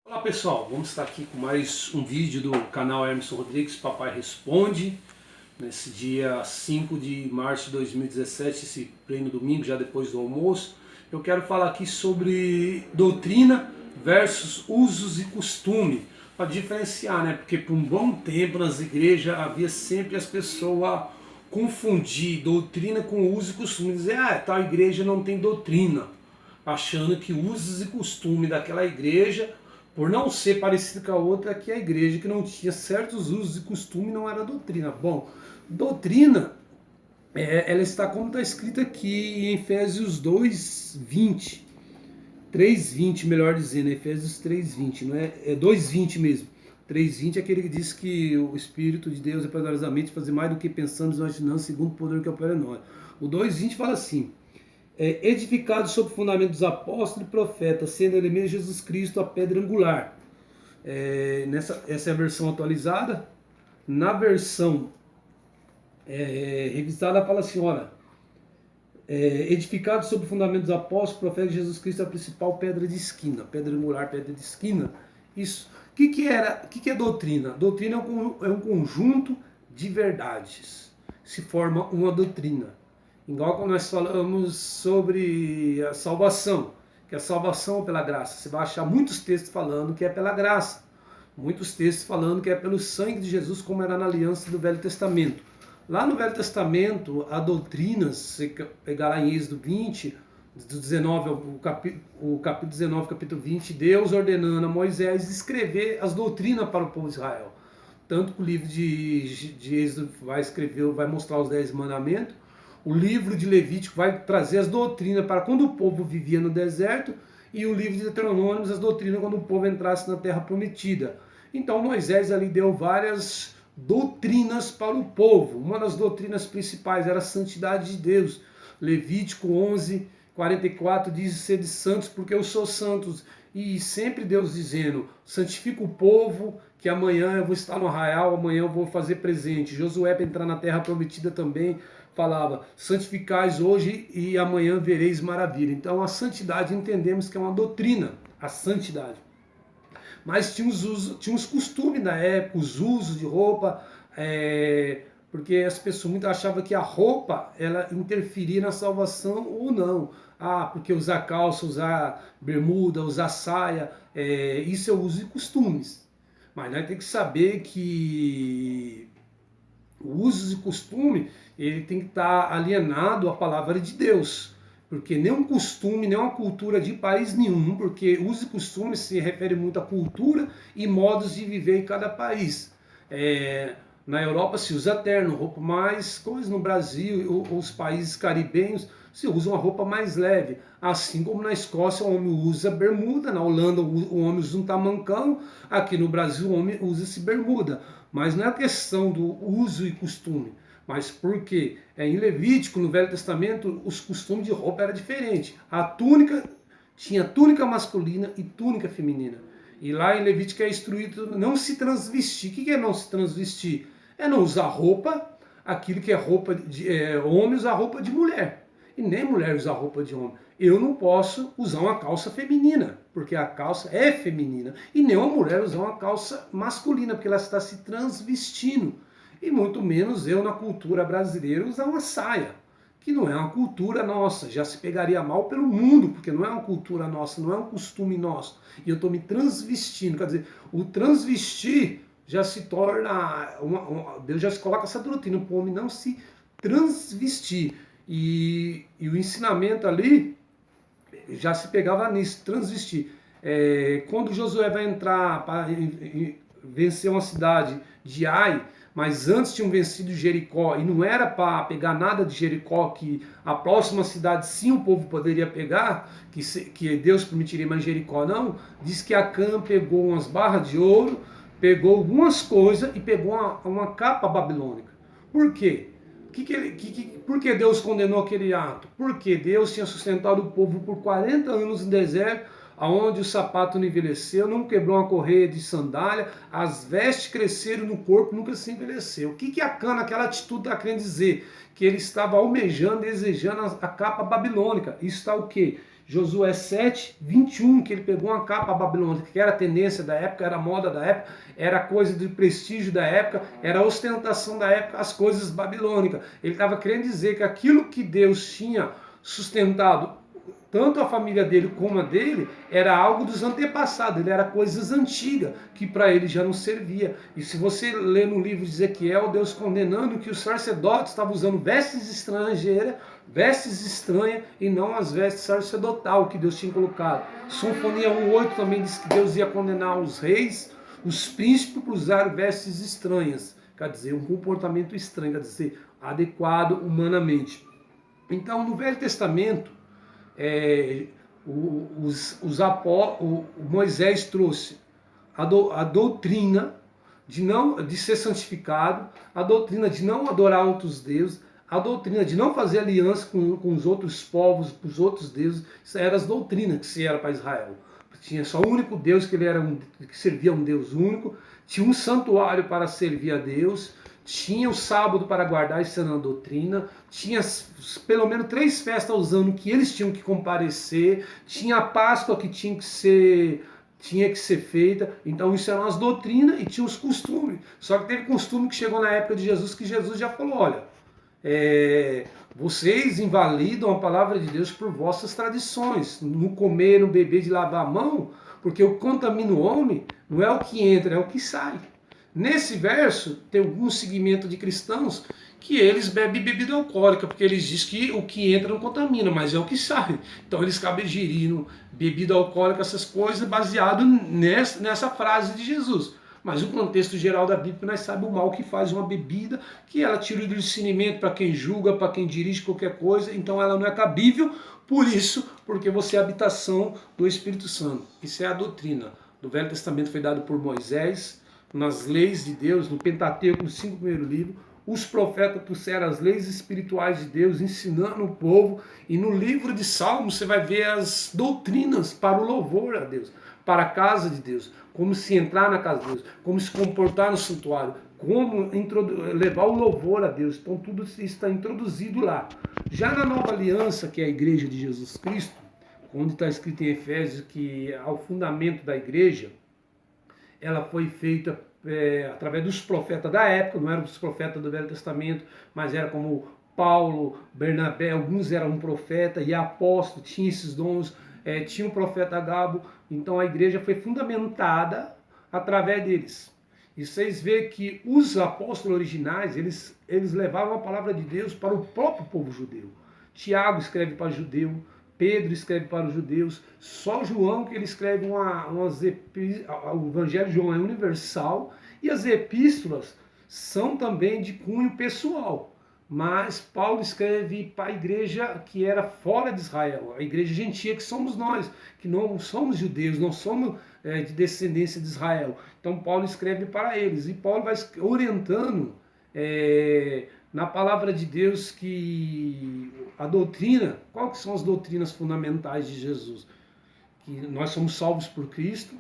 Olá pessoal, vamos estar aqui com mais um vídeo do canal Emerson Rodrigues, Papai Responde, nesse dia 5 de março de 2017, esse pleno domingo, já depois do almoço. Eu quero falar aqui sobre doutrina versus usos e costume, para diferenciar, né? Porque por um bom tempo nas igrejas havia sempre as pessoas confundir doutrina com uso e costume, dizer, tal igreja não tem doutrina, achando que usos e costume daquela igreja, por não ser parecida com a outra, que a igreja que não tinha certos usos e costumes não era doutrina. Bom, doutrina, ela está como está escrito aqui em Efésios 2:20, 3:20, melhor dizendo, Efésios 3:20, não é 2:20 mesmo. 3:20 é aquele que diz que o Espírito de Deus é poderosamente fazer mais do que pensamos e imaginamos, segundo o poder que opera em nós. O 2:20 fala assim: edificado sobre o fundamento dos apóstolos e profetas, sendo ele mesmo Jesus Cristo a pedra angular. Essa é a versão atualizada. Na versão revisada fala assim, olha, edificado sobre o fundamento dos apóstolos, profetas, Jesus Cristo é a principal pedra de esquina, pedra angular, pedra de esquina. Isso. O que é doutrina? Doutrina é um conjunto de verdades. Se forma uma doutrina. Igual quando nós falamos sobre a salvação, que a salvação é pela graça. Você vai achar muitos textos falando que é pela graça. Muitos textos falando que é pelo sangue de Jesus, como era na aliança do Velho Testamento. Lá no Velho Testamento, há doutrinas, se você pegar lá em Êxodo 20, do 19, o capítulo 19, capítulo 20, Deus ordenando a Moisés escrever as doutrinas para o povo de Israel. Tanto que o livro de Êxodo vai mostrar os 10 mandamentos. O livro de Levítico vai trazer as doutrinas para quando o povo vivia no deserto, e o livro de Deuteronômio, as doutrinas quando o povo entrasse na terra prometida. Então Moisés ali deu várias doutrinas para o povo. Uma das doutrinas principais era a santidade de Deus. Levítico 11:44 diz: sede santos porque eu sou santo. E sempre Deus dizendo: santifica o povo, que amanhã eu vou estar no arraial, amanhã eu vou fazer presente. Josué, para entrar na terra prometida, também falava: santificais hoje e amanhã vereis maravilha. Então a santidade entendemos que é uma doutrina, a santidade. Mas tinha os costumes da época, os usos de roupa, porque as pessoas muito achavam que a roupa ela interferia na salvação ou não. Porque usar calça, usar bermuda, usar saia, isso é uso e costumes. Mas nós temos que saber que o uso e costume ele tem que estar alienado à palavra de Deus. Porque nem um costume, nem uma cultura de país nenhum, porque uso e costume se refere muito à cultura e modos de viver em cada país. Na Europa se usa terno, roupa mais coisa. No Brasil, os países caribenhos se usa uma roupa mais leve. Assim como na Escócia o homem usa bermuda, na Holanda o homem usa um tamancão, aqui no Brasil o homem usa-se bermuda. Mas não é a questão do uso e costume. Mas por quê? Em Levítico, no Velho Testamento, os costumes de roupa eram diferentes. A túnica, tinha túnica masculina e túnica feminina. E lá em Levítico é instruído não se transvestir. O que é não se transvestir? É não usar roupa, aquilo que é roupa de homem usar roupa de mulher. E nem mulher usar roupa de homem. Eu não posso usar uma calça feminina, porque a calça é feminina. E nem uma mulher usar uma calça masculina, porque ela está se transvestindo. E muito menos eu, na cultura brasileira, usar uma saia, que não é uma cultura nossa, já se pegaria mal pelo mundo, porque não é uma cultura nossa, não é um costume nosso. E eu estou me transvestindo, quer dizer, o transvestir já se torna, Deus já se coloca essa doutrina para o homem não se transvestir. E o ensinamento ali já se pegava nisso, transvestir. Quando Josué vai entrar para vencer uma cidade de Ai, mas antes tinham vencido Jericó, e não era para pegar nada de Jericó, que a próxima cidade sim o povo poderia pegar, que Deus permitiria, mas Jericó não. Diz que Acã pegou umas barras de ouro, pegou algumas coisas e pegou uma capa babilônica. Por quê? Por que Deus condenou aquele ato? Porque Deus tinha sustentado o povo por 40 anos no deserto, aonde o sapato não envelheceu, não quebrou uma correia de sandália, as vestes cresceram no corpo, nunca se envelheceu. O que Acã, naquela atitude, está querendo dizer? Que ele estava almejando, desejando a capa babilônica. Isso está o quê? Josué 7, 21, que ele pegou uma capa babilônica, que era a tendência da época, era a moda da época, era coisa de prestígio da época, era a ostentação da época, as coisas babilônicas. Ele estava querendo dizer que aquilo que Deus tinha sustentado, tanto a família dele como a dele, era algo dos antepassados, ele era coisas antigas, que para ele já não servia. E se você ler no livro de Ezequiel, Deus condenando que os sacerdotes estavam usando vestes estranhas e não as vestes sacerdotal que Deus tinha colocado. Sinfonia 1:8 também diz que Deus ia condenar os reis, os príncipes por usar vestes estranhas, quer dizer, um comportamento estranho, quer dizer, adequado humanamente. Então, no Velho Testamento, Moisés trouxe a doutrina de ser santificado, a doutrina de não adorar outros deuses, a doutrina de não fazer aliança com os outros povos, com os outros deuses. Isso eram as doutrinas que se era para Israel. Tinha só o único Deus, que servia a um Deus único, tinha um santuário para servir a Deus, tinha o sábado para guardar, isso era uma doutrina, tinha pelo menos 3 festas ao ano que eles tinham que comparecer, tinha a Páscoa que tinha que ser feita. Então isso eram as doutrinas e tinha os costumes. Só que teve costume que chegou na época de Jesus, que Jesus já falou, olha, vocês invalidam a palavra de Deus por vossas tradições, no comer, no beber, de lavar a mão, porque o que contamina o homem não é o que entra, é o que sai. Nesse verso, tem algum segmento de cristãos que eles bebem bebida alcoólica, porque eles dizem que o que entra não contamina, mas é o que sai. Então eles acabam ingerindo bebida alcoólica, essas coisas, baseado nessa frase de Jesus. Mas o contexto geral da Bíblia, nós sabemos o mal que faz uma bebida, que ela tira o discernimento para quem julga, para quem dirige qualquer coisa, então ela não é cabível, por isso, porque você é a habitação do Espírito Santo. Isso é a doutrina. Do Velho Testamento foi dado por Moisés, nas leis de Deus, no Pentateuco, nos 5 primeiros livros. Os profetas trouxeram as leis espirituais de Deus, ensinando o povo. E no livro de Salmos você vai ver as doutrinas para o louvor a Deus, para a casa de Deus, como se entrar na casa de Deus, como se comportar no santuário, como levar o louvor a Deus. Então tudo isso está introduzido lá. Já na nova aliança, que é a igreja de Jesus Cristo, onde está escrito em Efésios que ao fundamento da igreja, ela foi feita através dos profetas da época, não eram os profetas do Velho Testamento, mas era como Paulo, Bernabé, alguns eram um profeta e apóstolo, tinha esses dons, tinha o profeta Agabo. Então a igreja foi fundamentada através deles. E vocês veem que os apóstolos originais, eles levavam a palavra de Deus para o próprio povo judeu. Tiago escreve para judeu, Pedro escreve para os judeus, só João que ele escreve o Evangelho de João é universal, e as epístolas são também de cunho pessoal. Mas Paulo escreve para a igreja que era fora de Israel, a igreja gentia, que somos nós, que não somos judeus, não somos de descendência de Israel. Então Paulo escreve para eles, e Paulo vai orientando na palavra de Deus que a doutrina, quais que são as doutrinas fundamentais de Jesus? Que nós somos salvos por Cristo,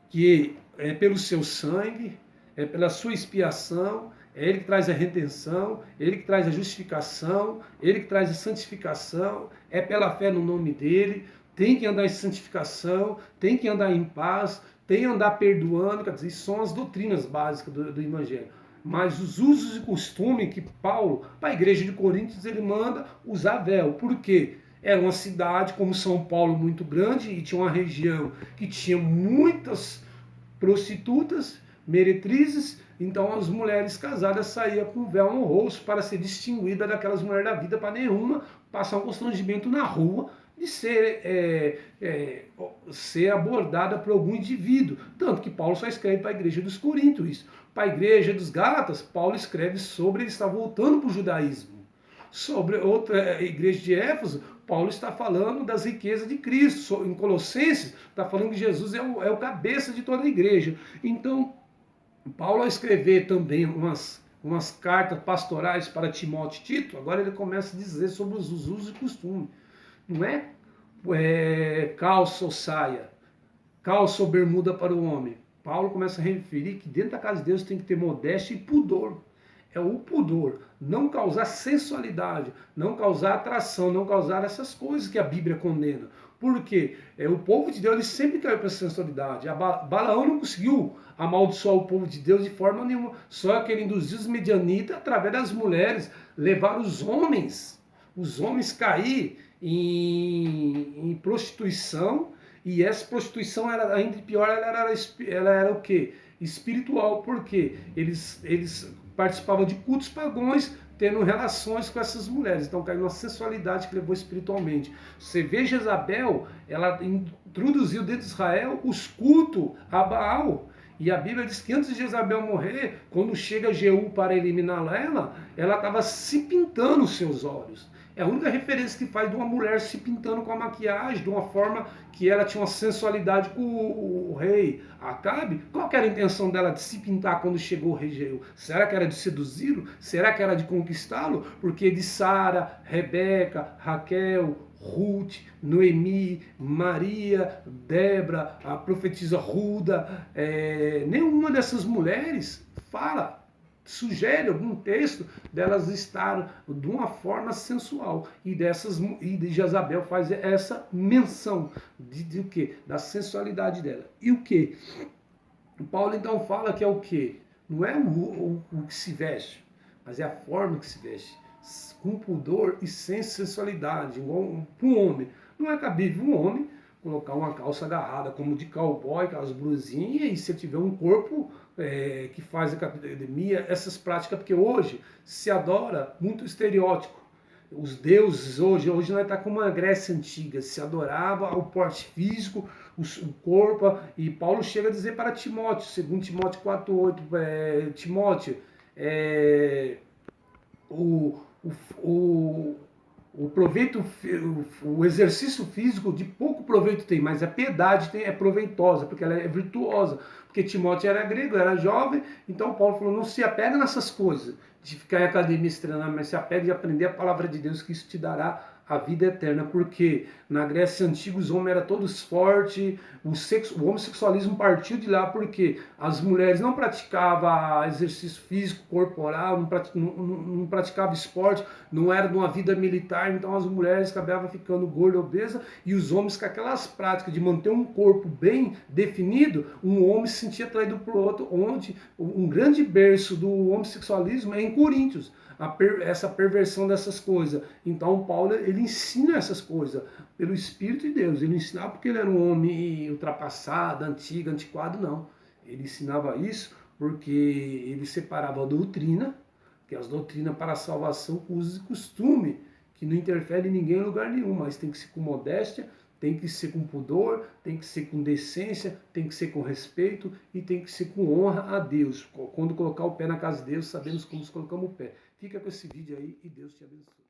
que é pelo seu sangue, é pela sua expiação, é Ele que traz a redenção, Ele que traz a justificação, Ele que traz a santificação, é pela fé no nome dEle, tem que andar em santificação, tem que andar em paz, tem que andar perdoando, quer dizer, isso são as doutrinas básicas do Evangelho. Mas os usos e costumes que Paulo, para a igreja de Coríntios, ele manda usar véu. Por quê? Era uma cidade como São Paulo muito grande e tinha uma região que tinha muitas prostitutas, meretrizes, então as mulheres casadas saíam com véu no rosto para ser distinguida daquelas mulheres da vida, para nenhuma passar um constrangimento na rua de ser abordada por algum indivíduo. Tanto que Paulo só escreve para a igreja dos Coríntios isso. Para a igreja dos Gálatas, Paulo escreve sobre ele estar voltando para o judaísmo. Sobre outra igreja de Éfeso, Paulo está falando das riquezas de Cristo. Em Colossenses, está falando que Jesus é o cabeça de toda a igreja. Então, Paulo, ao escrever também umas cartas pastorais para Timóteo e Tito, agora ele começa a dizer sobre os usos e costumes. Não é calça ou saia, calça ou bermuda para o homem. Paulo começa a referir que dentro da casa de Deus tem que ter modéstia e pudor. é o pudor, não causar sensualidade, não causar atração, não causar essas coisas que a Bíblia condena. Por quê? O povo de Deus ele sempre caiu para a sensualidade. Balaão não conseguiu amaldiçoar o povo de Deus de forma nenhuma, só que ele induziu os medianitas, através das mulheres, levar os homens cair em prostituição, e essa prostituição era ainda pior, ela era o quê? Espiritual, porque eles participavam de cultos pagãos, tendo relações com essas mulheres. Então caiu uma sensualidade que levou espiritualmente. Você vê Jezabel, ela introduziu dentro de Israel os cultos a Baal. E a Bíblia diz que antes de Jezabel morrer, quando chega Jeú para eliminá-la, ela estava se pintando os seus olhos. É a única referência que faz de uma mulher se pintando com a maquiagem, de uma forma que ela tinha uma sensualidade com o rei Acabe. Qual que era a intenção dela de se pintar quando chegou o rei Jeú? Será que era de seduzi-lo? Será que era de conquistá-lo? Porque de Sara, Rebeca, Raquel, Ruth, Noemi, Maria, Débora, a profetisa Ruda, nenhuma dessas mulheres sugere algum texto delas estar de uma forma sensual. E de Jezabel faz essa menção de o quê? Da sensualidade dela. E o quê? O Paulo então fala que é o quê? Não é o que se veste, mas é a forma que se veste. Com pudor e sem sensualidade, igual para um homem. Não é cabível um homem colocar uma calça agarrada como de cowboy, aquelas blusinhas, e se tiver um corpo que faz academia, essas práticas, porque hoje se adora muito estereótipo. Os deuses hoje nós está como uma Grécia antiga, se adorava o porte físico, o corpo, e Paulo chega a dizer para Timóteo, segundo Timóteo 4,8, Timóteo, o proveito, o exercício físico de pouco proveito tem, mas a piedade é proveitosa, porque ela é virtuosa. Porque Timóteo era grego, era jovem, então Paulo falou, não se apega nessas coisas, de ficar em academia treinando, mas se apega de aprender a palavra de Deus, que isso te dará a vida eterna, porque na Grécia Antiga os homens eram todos fortes, o homossexualismo partiu de lá porque as mulheres não praticavam exercício físico, corporal, não praticavam esporte, não era de uma vida militar, então as mulheres acabavam ficando gordas, obesas, e os homens com aquelas práticas de manter um corpo bem definido, um homem se sentia atraído por outro, onde um grande berço do homossexualismo é em Coríntios. Essa perversão dessas coisas. Então Paulo ele ensina essas coisas pelo Espírito de Deus. Ele não ensinava porque ele era um homem ultrapassado, antigo, antiquado, não. Ele ensinava isso porque ele separava a doutrina, que é as doutrinas para a salvação, usos e costume, que não interfere em ninguém em lugar nenhum, mas tem que ser com modéstia, tem que ser com pudor, tem que ser com decência, tem que ser com respeito e tem que ser com honra a Deus. Quando colocar o pé na casa de Deus, sabemos como colocamos o pé. Fica com esse vídeo aí e Deus te abençoe.